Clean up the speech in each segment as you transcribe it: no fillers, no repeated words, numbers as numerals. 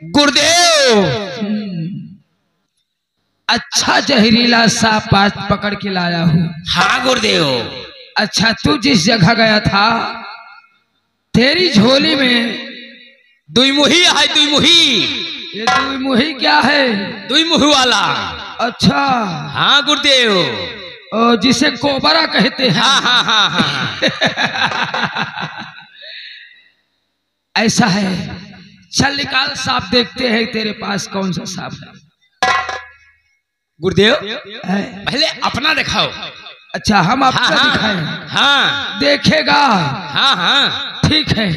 गुरुदेव अच्छा जहरीला सांप आज पकड़ के लाया हूँ। हाँ गुरुदेव। अच्छा तू जिस जगह गया था तेरी झोली में दुईमुही है। दुईमुही। ये दुईमुही क्या है? दुईमुही वाला। अच्छा हाँ गुरुदेव। जिसे कोबरा कहते हैं। हाँ हाँ हाँ हाँ। ऐसा है, चल निकाल सांप, देखते हैं तेरे पास कौन सा सांप है। गुरुदेव पहले अपना दिखाओ। अच्छा हम आपका हाँ, दिखाएं? हाँ देखेगा। हाँ हाँ ठीक है।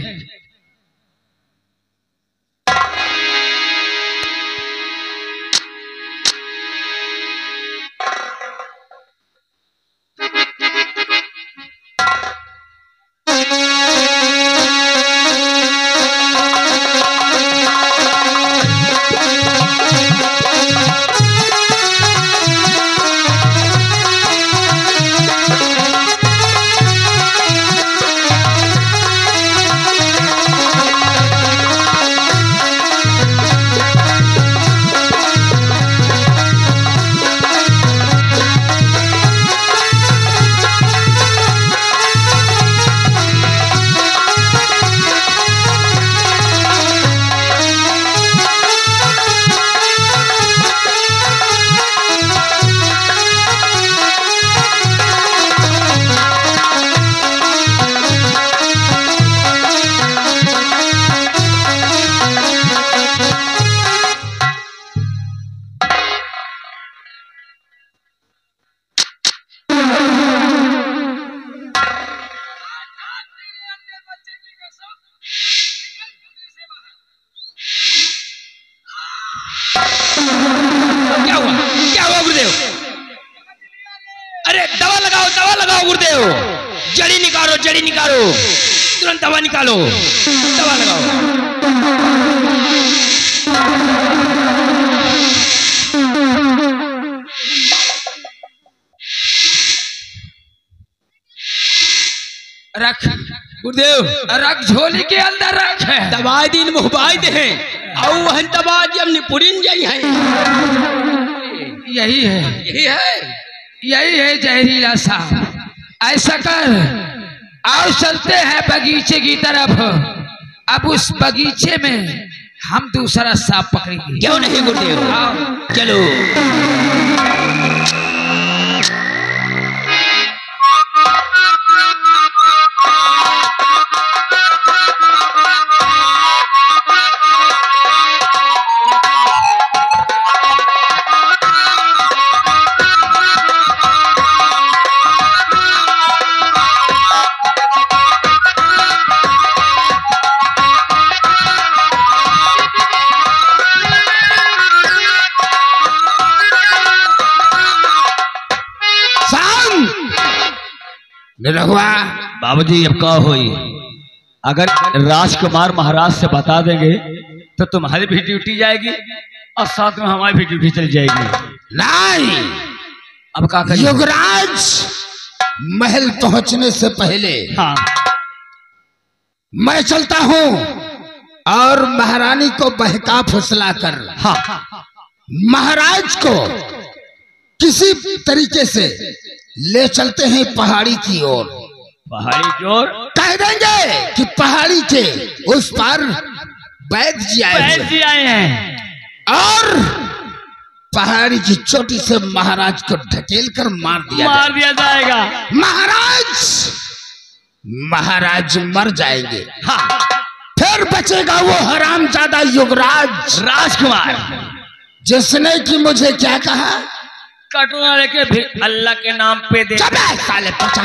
क्या हुआ? क्या हुआ गुरुदेव? अरे दवा लगाओ, दवा लगाओ गुरुदेव। जड़ी निकालो, जड़ी निकालो, तुरंत दवा निकालो, दवा लगाओ। रख गुरुदेव रख, झोली के अंदर रख। दवाई दिन मुहबाई दे और वह दवा जब निपुरिन जाई है। यही है, यही है, यही है जहरीला सांप। ऐसा कर, आओ चलते हैं बगीचे की तरफ। अब उस बगीचे में हम दूसरा सांप पकड़ेंगे। क्यों नहीं गुरुदेव? आओ चलो। रघुआ बाबूजी अब का होई? अगर राजकुमार महाराज से बता देंगे तो तुम्हारी भी ड्यूटी जाएगी और साथ में हमारी भी ड्यूटी चल जाएगी। नहीं, अब का करिए? युवराज महल पहुंचने से पहले हाँ मैं चलता हूं और महारानी को बहका फुसला कर हाँ महाराज को किसी तरीके से ले चलते हैं पहाड़ी की ओर। पहाड़ी की ओर कह देंगे कि पहाड़ी के उस पार वैद्य जी आए हैं और पहाड़ी की चोटी से महाराज को ढकेल कर मार दिया जाएगा। महाराज मर जाएंगे। हाँ फिर बचेगा वो हरामजादा युवराज राजकुमार जिसने कि मुझे क्या कहा, कटोरा लेके भी अल्लाह के नाम पे दे। साले पचा,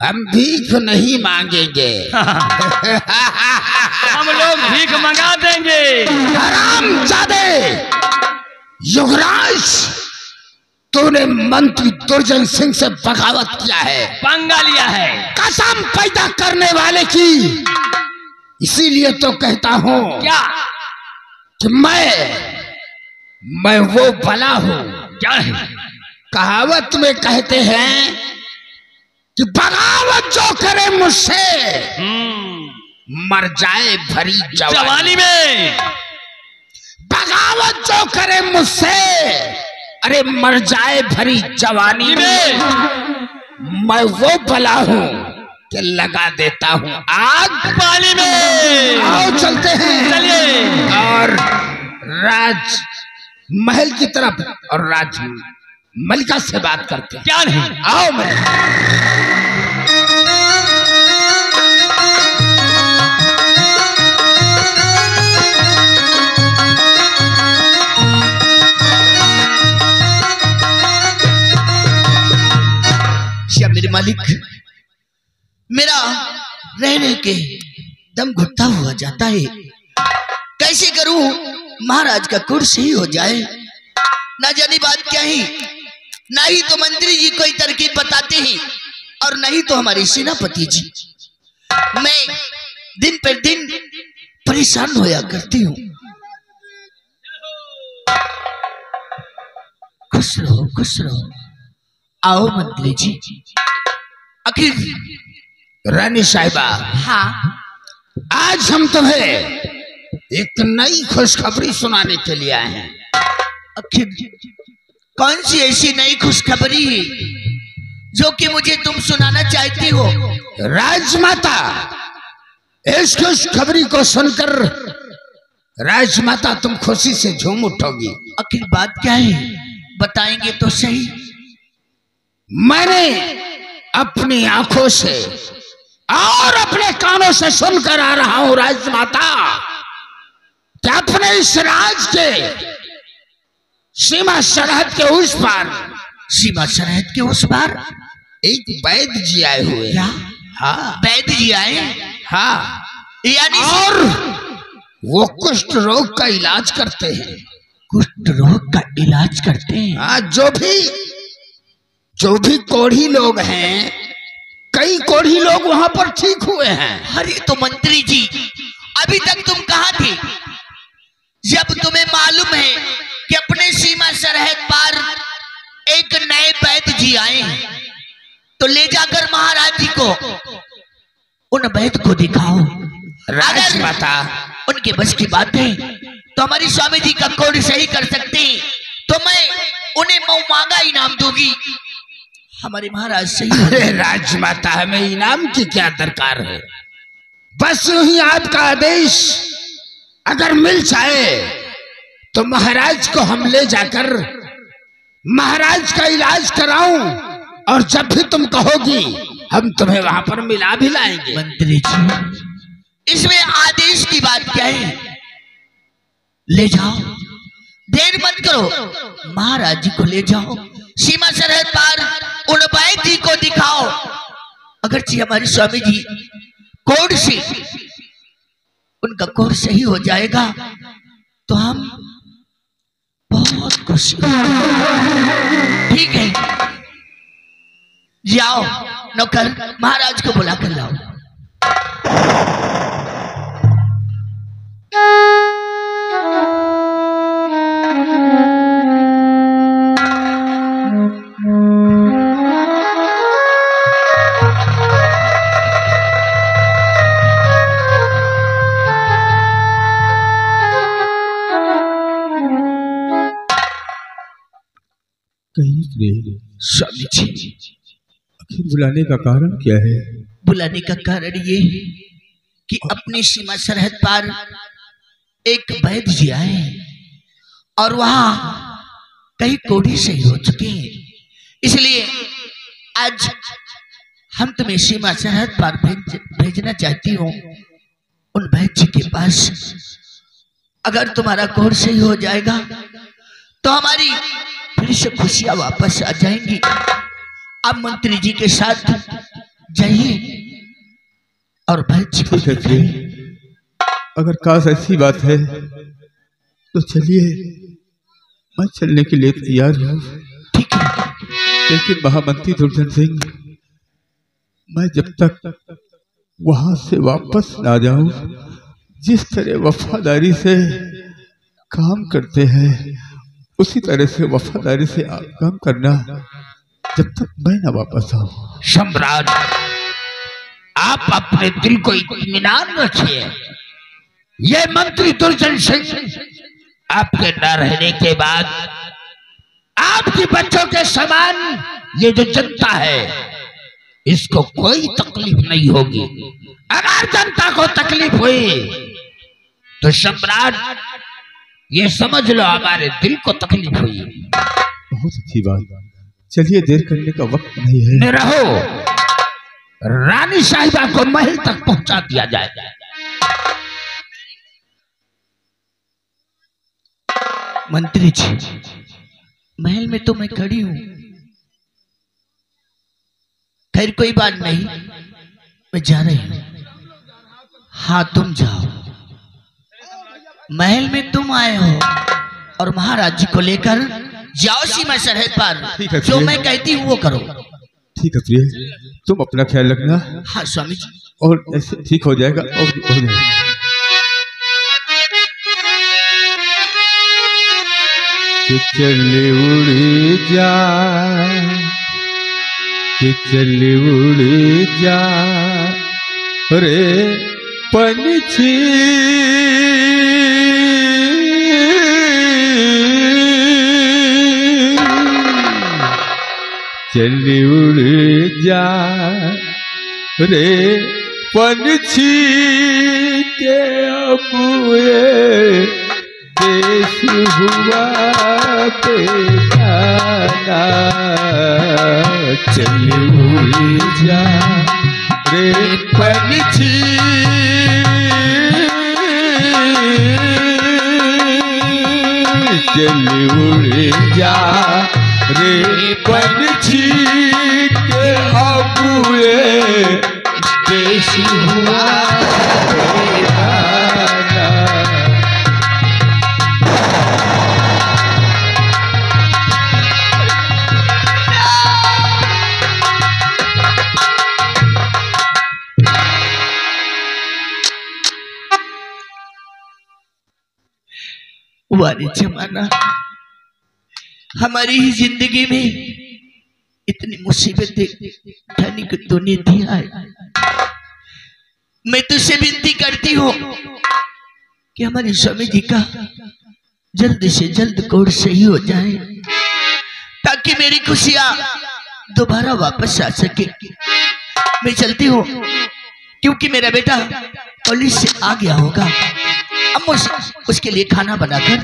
हम भीख नहीं मांगेंगे। हम लोग भीख मंगा देंगे। हरामजादे युवराज, तूने मंत्री दुर्जन सिंह से बगावत किया है, पंगा लिया है, कसम पैदा करने वाले की। इसीलिए तो कहता हूं क्या कि मैं वो भला हूं। क्या है? कहावत में कहते हैं कि बगावत जो करे मुझसे मर जाए भरी जवानी में बगावत जो करे मुझसे, अरे मर जाए भरी जवानी में, मैं वो भला हूँ कि लगा देता हूँ आग पानी में। आओ चलते हैं, चलिए। और राज महल की तरफ और राज मलिका से बात करते हैं। क्या नहीं, आओ मैं मेरे मालिक, मेरा रहने के दम घुटता हुआ जाता है। कैसे करूं महाराज का कुर्सी हो जाए। ना जानी बात क्या है, ना ही तो मंत्री जी कोई तरकीब बताते हैं और नहीं तो हमारे सेनापति जी। मैं दिन पर दिन परेशान होया करती हूँ। खुश रहो, खुश रहो। आओ मंत्री जी। आखिर रानी साहिबा, हाँ, आज हम तुम्हें एक नई खुशखबरी सुनाने के लिए आए हैं। आखिर कौन सी ऐसी नई खुशखबरी है जो कि मुझे तुम सुनाना चाहती हो? राजमाता, इस खुशखबरी को सुनकर राजमाता तुम खुशी से झूम उठोगी। आखिर बात क्या है, बताएंगे तो सही। मैंने अपनी आंखों से और अपने कानों से सुनकर आ रहा हूं राजमाता, कि अपने इस राज के सीमा सरहद के उस पार, सीमा सरहद के उस पार एक वैद्य जी आए हुए। क्या? हाँ, वैद्य जी आए? हाँ, यानी और वो कुष्ठ रोग का इलाज करते हैं। कुष्ठ रोग का इलाज करते हैं? हाँ, जो भी कोढ़ी लोग हैं, कई कोढ़ी लोग वहां पर ठीक हुए हैं। अरे तो मंत्री जी, अभी तक तुम कहाँ थे जब तुम्हें मालूम है कि अपने सीमा सरहद पार एक नए वैद्य जी आए हैं? तो ले जाकर महाराज जी को, उन वैद्य को दिखाओ। राजमाता, उनके बस की बात है तो हमारी स्वामी जी का कोड सही कर सकते हैं, तो मैं उन्हें मांगा इनाम दूंगी। हमारे महाराज सही। अरे राजमाता, हमें इनाम की क्या दरकार है, बस यूं ही आपका आदेश अगर मिल जाए तो महाराज को हम ले जाकर महाराज का इलाज कराऊं, और जब भी तुम कहोगी हम तुम्हें वहां पर मिला भी लाएंगे। मंत्री जी, इसमें आदेश की बात क्या है? ले जाओ, देर मत करो, महाराज जी को ले जाओ, सीमा सरहद पार उन वैद्य जी को दिखाओ। अगर जी हमारे स्वामी जी कोड से उनका कोड सही हो जाएगा तो हम बहुत खुशी। ठीक है, जाओ नौकर, महाराज को बुला कर लाओ। स्वामी जी, आखिर बुलाने का कारण क्या है? बुलाने का कारण ये है कि अपनी सीमा सरहद पार एक वैद्य जी आए हैं और वहां कई कोढ़ी सही हो चुके हैं, इसलिए आज हम तुम्हें सीमा सरहद पार भेजना चाहती हूँ उन वैद्य जी के पास। अगर तुम्हारा कोढ़ सही हो जाएगा तो हमारी फिर से खुशियां वापस आ जाएंगी। अब मंत्री जी के साथ जाइए और वैद्य को दिखाइए। अगर काश ऐसी बात है तो चलिए, मैं चलने के लिए तैयार हूँ। ठीक है, लेकिन महामंत्री दुर्जन सिंह, मैं जब तक वहां से वापस ना जाऊं, जिस तरह वफादारी से काम करते हैं उसी तरह से वफादारी से काम करना, जब तक मैं ना वापस आऊं। सम्राट, आप अपने दिल को इत्मीनान रखिए। ये मंत्री दुर्जन सिंह आपके न रहने के बाद आपके बच्चों के समान ये जो जनता है इसको कोई तकलीफ नहीं होगी। अगर जनता को तकलीफ हुई तो सम्राट ये समझ लो हमारे दिल को तकलीफ हुई। बहुत अच्छी बात। चलिए, देर करने का वक्त नहीं है। रहो, रानी साहिबा को महल तक पहुंचा दिया जाए। मंत्री जी, महल में तो मैं खड़ी हूं। खैर कोई बात नहीं, मैं जा रही हूं। हाँ तुम जाओ, महल में तुम आए हो और महाराज जी को लेकर जाओ सीमा सरहद ठीक है, पर। जो मैं कहती हूँ वो करो। ठीक है प्रिय, तुम अपना ख्याल रखना। हाँ स्वामी जी। और ऐसे ठीक हो जाएगा और हो जाएगा। कि चली उड़ी जा, कि चली उड़ी जा रे पंछी, चली उड़ी जा रे पंछी के अबुए देश हुआ बेगाना। चली उड़ी जा रे पंछी, चली उड़ी जा रे पंछी के अबुए देश हुआ बेगाना। वारे जमाना, हमारी ही जिंदगी में इतनी मुसीबतें उठाने को तूने दिया है। मैं तुझसे विनती करती हूँ कि हमारे स्वामी जी का जल्द से जल्द कोर्ट सही हो जाए ताकि मेरी खुशियां दोबारा वापस आ सके। मैं चलती हूँ क्योंकि मेरा बेटा कॉलेज से आ गया होगा। अब उसके लिए खाना बनाकर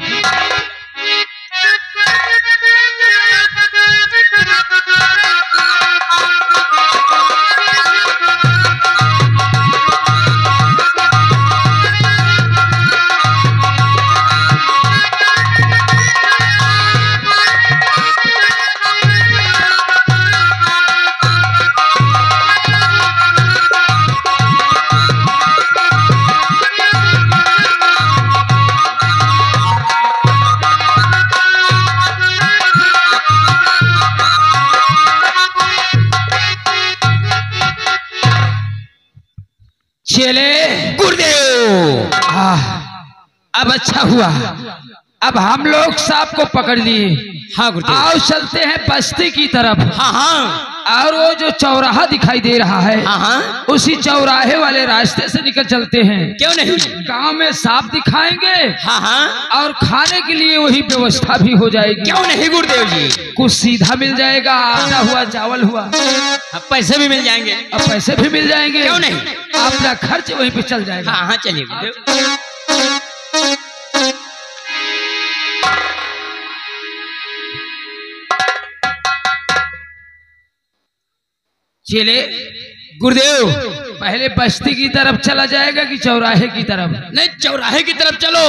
चले गुरुदेव। अब अच्छा हुआ, अब हम लोग सांप को पकड़ लिए। हाँ गुरुदेव। आओ चलते हैं बस्ती की तरफ। हाँ हाँ। और वो जो चौराहा दिखाई दे रहा है, हाँ हाँ, उसी चौराहे वाले रास्ते से निकल चलते हैं। क्यों नहीं? गांव में सांप दिखाएंगे। हाँ हाँ, और खाने के लिए वही व्यवस्था भी हो जाएगी। क्यों नहीं गुरुदेव जी? कुछ सीधा मिल जाएगा, आटा हुआ, चावल हुआ, पैसे भी मिल जाएंगे। और पैसे भी मिल जाएंगे। क्यों नहीं? अपना खर्च वहीं पे चल जाएगा। हाँ हाँ, चलिए गुरुदेव। चले गुरुदेव, पहले बस्ती की तरफ चला जाएगा कि चौराहे की तरफ? नहीं, चौराहे की तरफ चलो,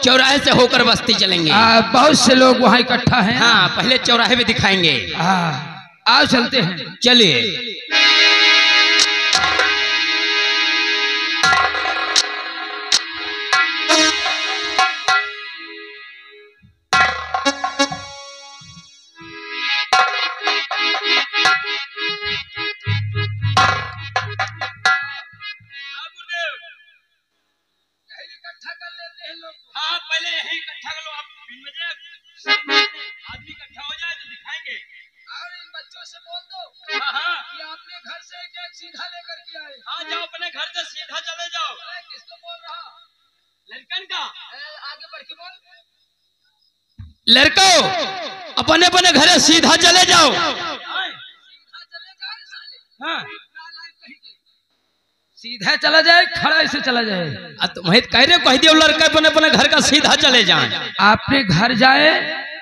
चौराहे से होकर बस्ती चलेंगे। बहुत से लोग वहाँ इकट्ठा हैं। हाँ, पहले चौराहे में दिखाएंगे। आओ चलते हैं। चलिए। हाँ, पहले यही इकट्ठा कर लो। आप आदमी इकट्ठा हो जाए तो दिखाएंगे। और इन बच्चों से बोल दो हाँ हाँ, कि अपने घर से एक सीधा लेकर के आए। हाँ, जाओ लड़को अपने अपने घरे सीधा चले जाओ। हाँ। सीधा चला जाए, खड़ा ऐसे चला जाए। तुम्हें कह रहे कह दियो लड़का अपने अपने घर का सीधा चले जाए। आपने घर जाए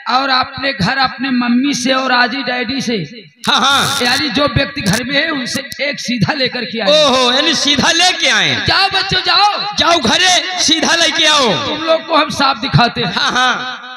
और आपने घर अपने मम्मी से और आजी डैडी से, हाँ हाँ, यानी जो व्यक्ति घर में है उनसे एक सीधा लेकर के आए। ओहो, यानी सीधा लेके आए। जाओ बच्चों जाओ, जाओ घरे सीधा लेके आओ। तुम लोग को हम साफ दिखाते हैं। हाँ हाँ।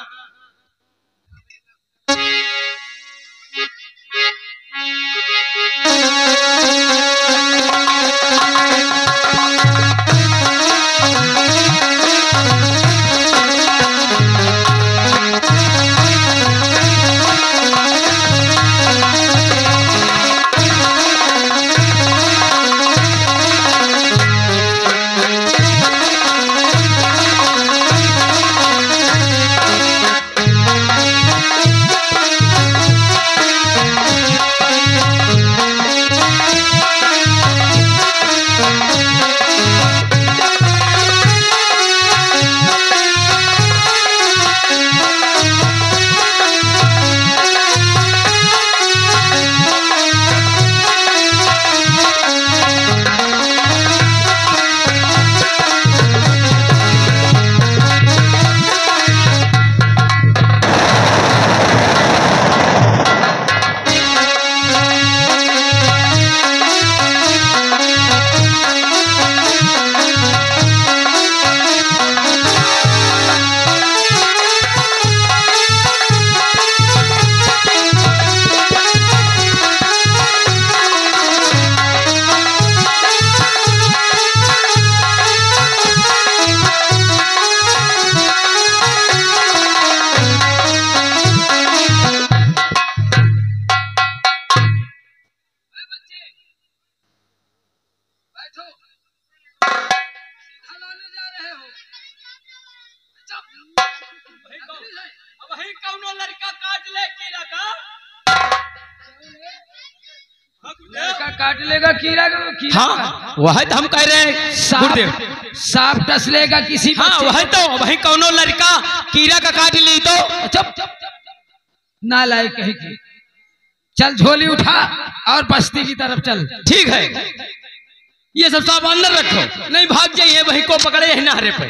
काट लेगा कीड़ा। हाँ वही तो हम कह रहे हैं, सांप डस लेगा किसी। हाँ वही तो, वही कौनो लड़का कीड़ा का काट ली तो चुप नालायक कहेगी। चल झोली उठा और बस्ती की तरफ चल। ठीक है, ये सब सामान न रखो, नहीं भाग जाइए, वही को पकड़े है नहरे पे।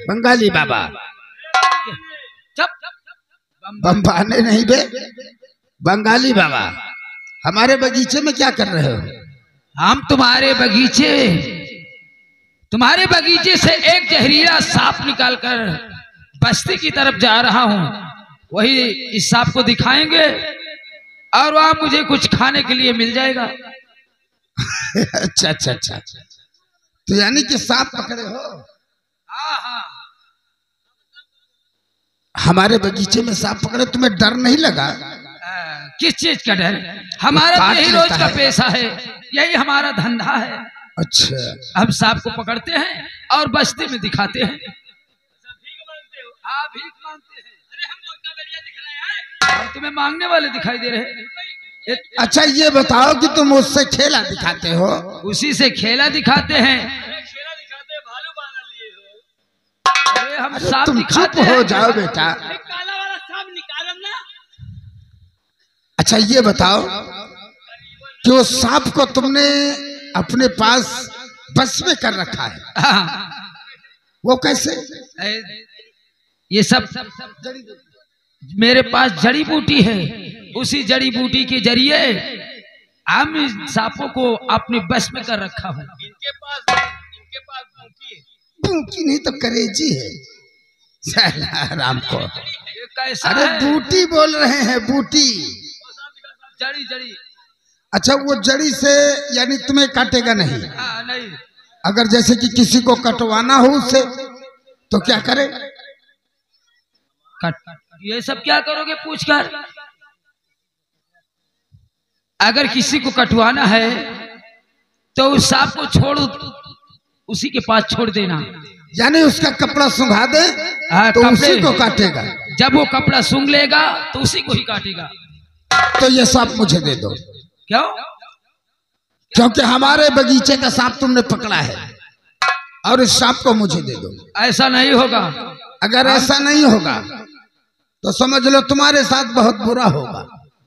बंगाली बाबा बम्बाने नहीं बे, बंगाली बाबा हमारे बगीचे में क्या कर रहे हो? हम तुम्हारे बगीचे से एक जहरीला सांप निकालकर बस्ती की तरफ जा रहा हूँ। वही इस सांप को दिखाएंगे और वहां मुझे कुछ खाने के लिए मिल जाएगा। अच्छा अच्छा अच्छा, तो यानी कि सांप पकड़े हो? हाँ। हमारे बगीचे में सांप पकड़े, तुम्हें डर नहीं लगा? किस चीज का डर? हमारा यही रोज का पेशा है, यही हमारा धंधा है। अच्छा, हम सांप को पकड़ते हैं और बस्ती में दिखाते हैं। हाँ भीख मांगते हैं। अरे हम दिख रहे हैं, तुम्हें मांगने वाले दिखाई दे रहे हैं। अच्छा ये बताओ कि तुम उससे खेला दिखाते हो? उसी से खेला दिखाते हैं। हम तुम चुप हो जाओ बेटा। काला वाला सांप निकालो ना। अच्छा ये बताओ कि वो सांप को तुमने अपने पास बस में कर रखा है, वो कैसे? ये सब मेरे पास जड़ी बूटी है, उसी जड़ी बूटी के जरिए हम सांपों को अपने बस में कर रखा हूँ। इनके पास बूटी नहीं तो करेजी है। राम को कैसा अरे है? बूटी बोल रहे हैं, बूटी जड़ी। अच्छा, वो जड़ी से यानी तुम्हें काटेगा नहीं? नहीं। अगर जैसे कि किसी को कटवाना हो उससे तो क्या करे? ये सब क्या करोगे पूछकर? अगर किसी को कटवाना है तो उस सांप को छोड़, उसी के पास छोड़ देना। यानी उसका कपड़ा सूंघा दे तो उसी को काटेगा। जब वो कपड़ा सूंघ लेगा तो उसी को ही काटेगा। तो ये सांप मुझे दे दो। क्यों? क्योंकि हमारे बगीचे का सांप तुमने पकड़ा है और इस सांप को मुझे दे दो। ऐसा नहीं होगा। अगर ऐसा नहीं होगा तो समझ लो तुम्हारे साथ बहुत बुरा होगा।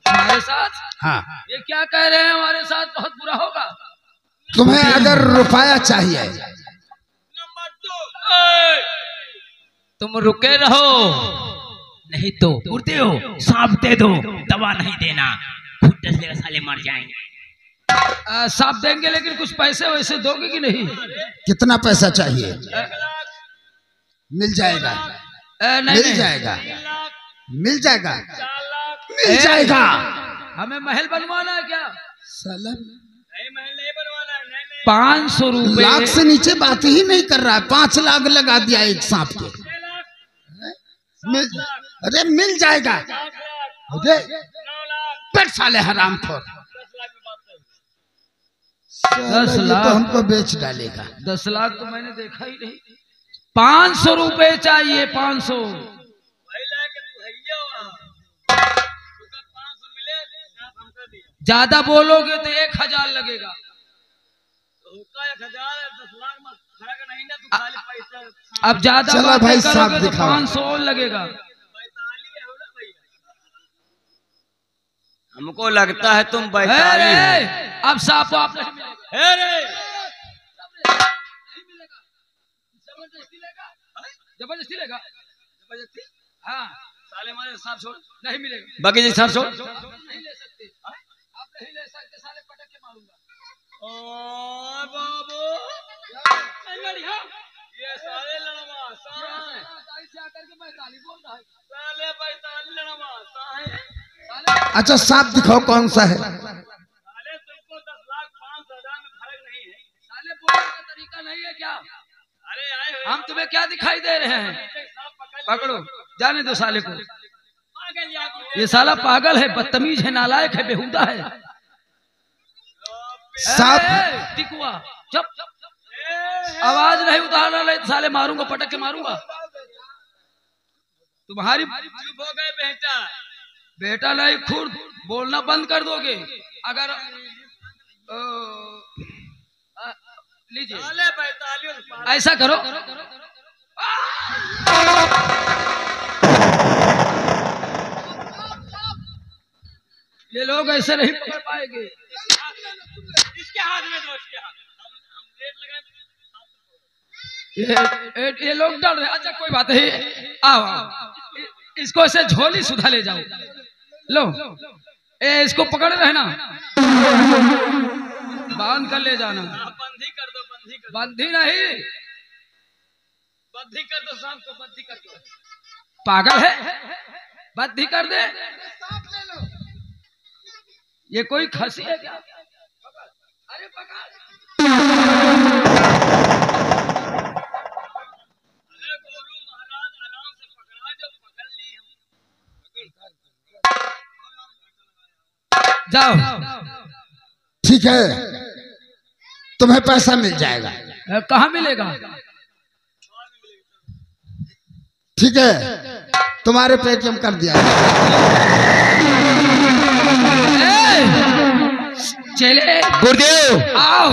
हमारे साथ? हाँ। ये क्या कह रहे हैं हमारे साथ बहुत बुरा होगा? तुम्हें अगर रुपया चाहिए, तुम रुके रहो, नहीं तो उड़ते हो। सांप दे दो, दवा नहीं देना, खुद 10 लेगा साले मर जाएंगे। सांप देंगे लेकिन कुछ पैसे वैसे दोगे कि नहीं? कितना पैसा चाहिए? मिल जाएगा। मिल जाएगा, मिल जाएगा, मिल जाएगा। हमें महल बनवाना है क्या? साला महल नहीं बनवाना है। 500 रुपए। लाख से नीचे बात ही नहीं कर रहा है। 5 लाख लगा दिया एक सांप के। अरे मिल जाएगा। अरे बैठ साले हरामखोर। 10 लाख तो हमको बेच डालेगा। 10 लाख तो मैंने देखा ही नहीं। 500 रुपए चाहिए। 500। ज्यादा बोलोगे तो 1000 लगेगा। 10 लाख में फर्क नहीं ना, तू खाली पैसा। अब ज्यादा चलो भाई साहब तो 500 और लगेगा। हमको लगता है तुम बैताली हो। अब सांप आप नहीं मिलेगा। जबरदस्ती लेगा। जबरदस्ती? हाँ। साले मारे सांप छोड़ नहीं मिलेगा। बाकी जी सांप छोड़ नहीं ले सकते। आप नहीं ले सकते। साले पटक के मारूंगा। ओ बाबू, ये साले लड़वा से आकर के 45 बोल रहा है। साले 45 लड़वा। अच्छा सांप दिखाओ कौन सा है? साले तुमको 10 लाख 5,000 में फर्क नहीं है। साले बोलने का तरीका नहीं है क्या? अरे आए हम तुम्हें क्या दिखाई दे रहे हैं? पकड़ो, जाने दो साले को। ये साला पागल है, बदतमीज है, नालायक है, बेहुदा है। सांप टिकुआ चुप। आवाज नहीं उतारना ले, साले मारूंगा, पटक के मारूंगा। तुम्हारी चुप हो गए बेटा। बेटा नहीं, खुद बोलना बंद कर दोगे अगर लीजिए। ऐसा करो। ये लोग ऐसे नहीं पकड़ पाएंगे। इसके हाथ में दो, इसके हाथ में। हम रेट लगाए। ये लोग डर रहे। अच्छा कोई बात नहीं, आओ इसको ऐसे झोली सुधा ले जाओ। लो इसको पकड़ रहना, बांध कर ले जाना। बंधी कर दो। बंधी नहीं, बंधी कर दो। शाम को बंधी कर दो। पागल है, बंधी कर दे। ये कोई खसी है क्या? अरे पकड़। अरे गुरु महाराज आराम से पकड़ा, जो पकड़ ली हम। जाओ। ठीक है, तुम्हें पैसा मिल जाएगा। कहाँ मिलेगा? ठीक है, तुम्हारे पेटीएम कर दिया। चले गुरुदेव, आओ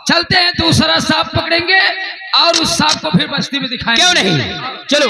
चलते हैं, दूसरा सांप पकड़ेंगे और उस सांप को फिर बस्ती में दिखाएंगे। क्यों नहीं, चलो।